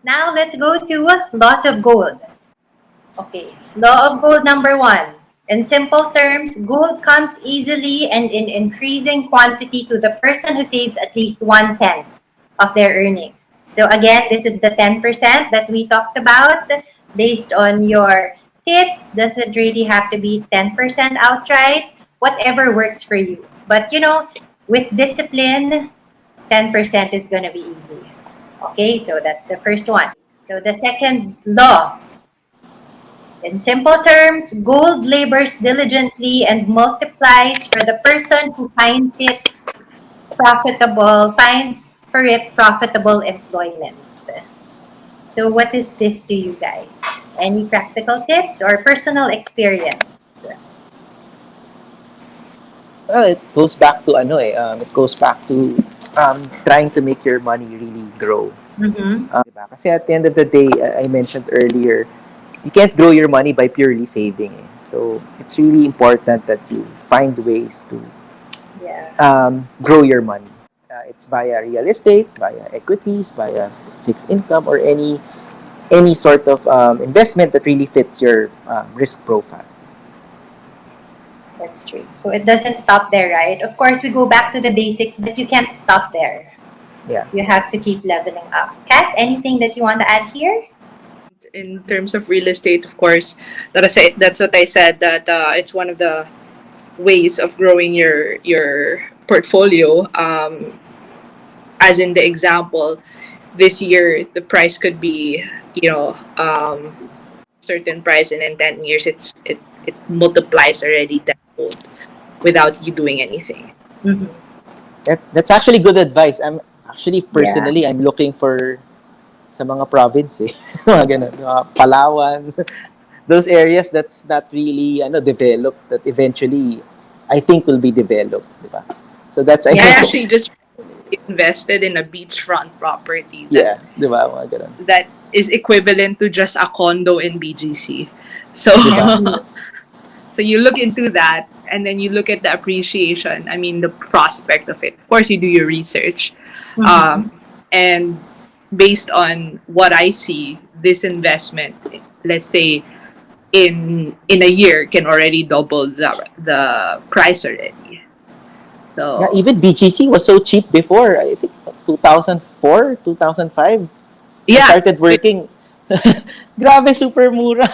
Now let's go to laws of gold. Okay, law of gold number one. In simple terms, gold comes easily and in increasing quantity to the person who saves at least 1/10 of their earnings. So again, this is the 10% that we talked about based on your tips. Doesn't really have to be 10% outright, whatever works for you. But with discipline, 10% is going to be easy. Okay, so that's the first one. So the second law, in simple terms, gold labors diligently and multiplies for the person who finds for it profitable employment. So what is this to you guys? Any practical tips or personal experience? Well, it goes back to trying to make your money really grow. Mm-hmm. Diba? Kasi at the end of the day, I mentioned earlier, you can't grow your money by purely saving. Eh. So it's really important that you find ways to grow your money. It's via real estate, via equities, via fixed income, or any sort of investment that really fits your risk profile. That's true. So it doesn't stop there, right? Of course, we go back to the basics, but you can't stop there. Yeah. You have to keep leveling up. Kat, anything that you want to add here? In terms of real estate, of course, that's what I said, that it's one of the ways of growing your portfolio. As in the example, this year the price could be certain price, and in 10 years it multiplies already tenfold without you doing anything. Mm-hmm. That's actually good advice. I'm looking for sa mga province eh. Mga ganun, mga Palawan. Those areas that's not really developed, that eventually I think will be developed, diba? So that's I actually just invested in a beachfront property diba? Mga ganun. That is equivalent to just a condo in BGC. So so you look into that, and then you look at the appreciation, I mean the prospect of it. Of course you do your research. And based on what I see, this investment, let's say in a year, can already double the price already. So yeah, even BGC was so cheap before. I think 2004, 2005. I started working. Grabe, super mura.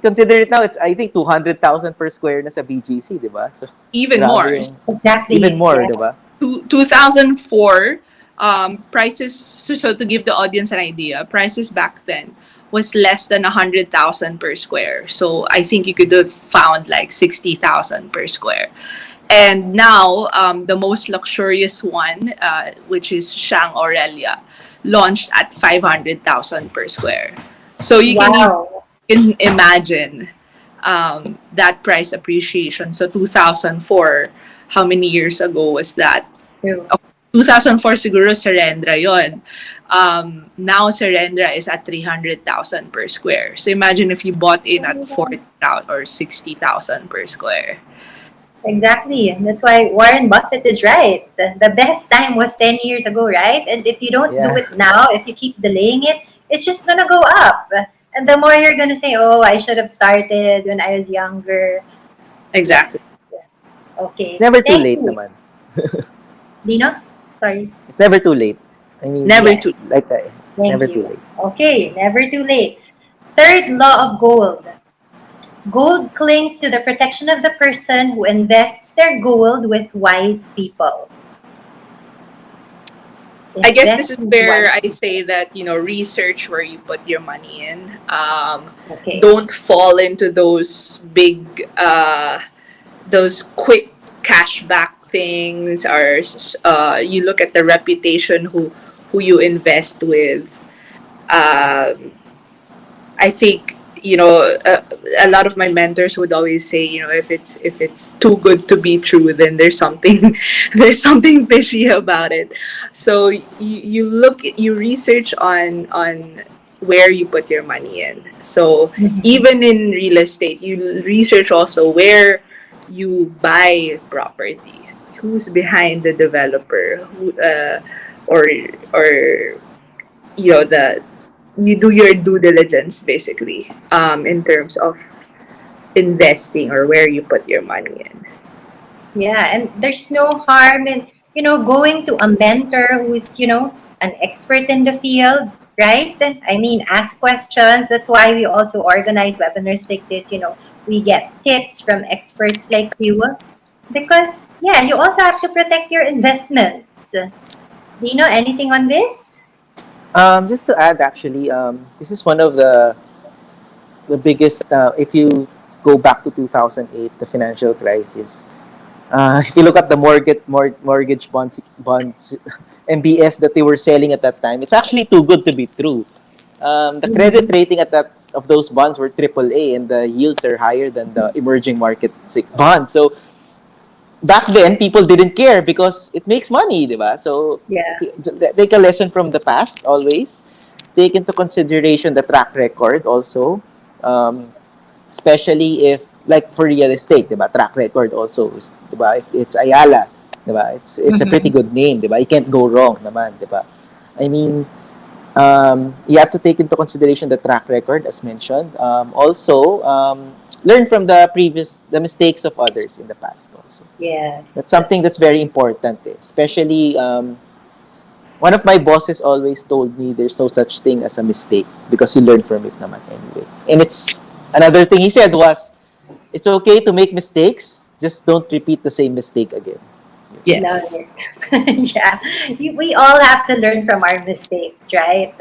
Consider it now, it's I think 200,000 per square na sa BGC, di ba? So even more. Exactly. Even more, di ba? 2004, prices, so to give the audience an idea, prices back then was less than 100,000 per square. So I think you could have found like 60,000 per square. And now, the most luxurious one, which is Shang Aurelia, launched at 500,000 per square. So you can imagine that price appreciation. So 2004, how many years ago was that? 2004 siguro Serendra yon. Now Serendra is at 300,000 per square. So imagine if you bought in at 40,000 or 60,000 per square. Exactly. That's why Warren Buffett is right. The best time was 10 years ago, right? And if you don't do it now, if you keep delaying it, it's just going to go up. And the more you're going to say, oh, I should have started when I was younger. Exactly. Okay. It's never too late naman. Dino? Sorry. It's never too late. I mean, never too late. Never too late. Okay, never too late. Third law of gold. Gold clings to the protection of the person who invests their gold with wise people. I guess this is where I say that, research where you put your money in. Don't fall into those big, those quick cashback things, or you look at the reputation who you invest with. I think a lot of my mentors would always say, if it's too good to be true, then there's something fishy about it. So you research on where you put your money in. So even in real estate, you research also where you buy property, who's behind the developer, who or the you do your due diligence basically, in terms of investing or where you put your money in. Yeah, and there's no harm in, going to a mentor who's, an expert in the field, right? I mean, ask questions. That's why we also organize webinars like this. We get tips from experts like you. Because, yeah, you also have to protect your investments. Dino, anything on this? Just to add, actually, this is one of the biggest. If you go back to 2008, the financial crisis. If you look at the mortgage bonds, MBS that they were selling at that time, it's actually too good to be true. The credit rating at that of those bonds were AAA, and the yields are higher than the emerging market bonds. So back then, people didn't care because it makes money, diba? So Yeah. take a lesson from the past. Always take into consideration the track record also. Um, Especially if, like, for real estate, diba, track record also is, diba, if it's Ayala, diba, it's a pretty good name, diba, you can't go wrong naman, diba. I mean, you have to take into consideration the track record as mentioned. Also, learn from the mistakes of others in the past also. That's Yes. something that's very important, especially one of my bosses always told me there's no such thing as a mistake because you learn from it naman anyway. And it's another thing he said was, it's okay to make mistakes, just don't repeat the same mistake again. Love Yes. it. Yeah. We all have to learn from our mistakes, right?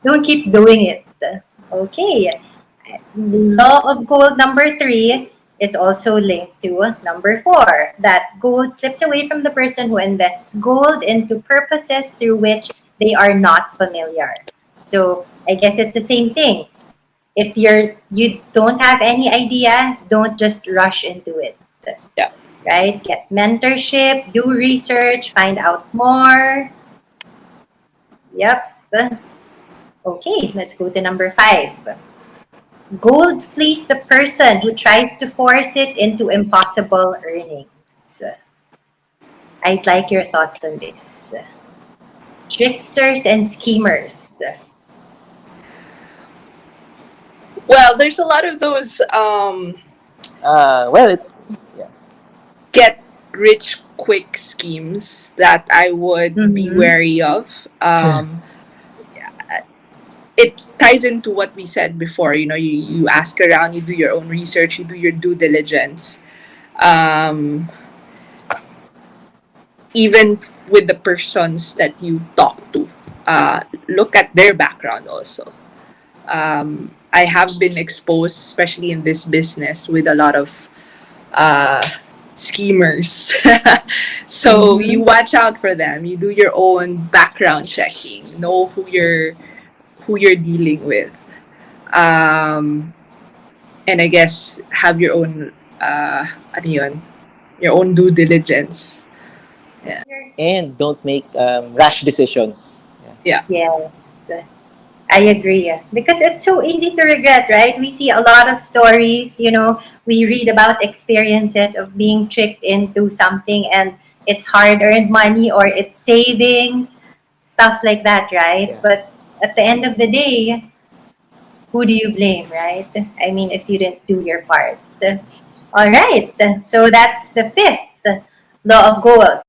Don't keep doing it. Okay. Law of gold number 3 is also linked to number 4, that gold slips away from the person who invests gold into purposes through which they are not familiar. So I guess it's the same thing. If you don't have any idea, don't just rush into it. Yeah. Right? Get mentorship, do research, find out more. Yep. Okay, let's go to number 5. Gold flees the person who tries to force it into impossible earnings. I'd like your thoughts on this. Tricksters and schemers. Well, there's a lot of those Well, yeah. get rich quick schemes that I would be Mm-hmm. wary of. It ties into what we said before. You ask around, you do your own research, you do your due diligence. Even with the persons that you talk to, look at their background also. I have been exposed, especially in this business, with a lot of schemers. So you watch out for them. You do your own background checking. Know who you're dealing with. And I guess have your own ano yun, your own due diligence. And don't make rash decisions. Yeah. Yes. I agree. Because it's so easy to regret, right? We see a lot of stories, we read about experiences of being tricked into something and it's hard earned money or it's savings, stuff like that, right? Yeah. But at the end of the day, who do you blame, right? I mean, if you didn't do your part. All right. So that's the 5th law of gold.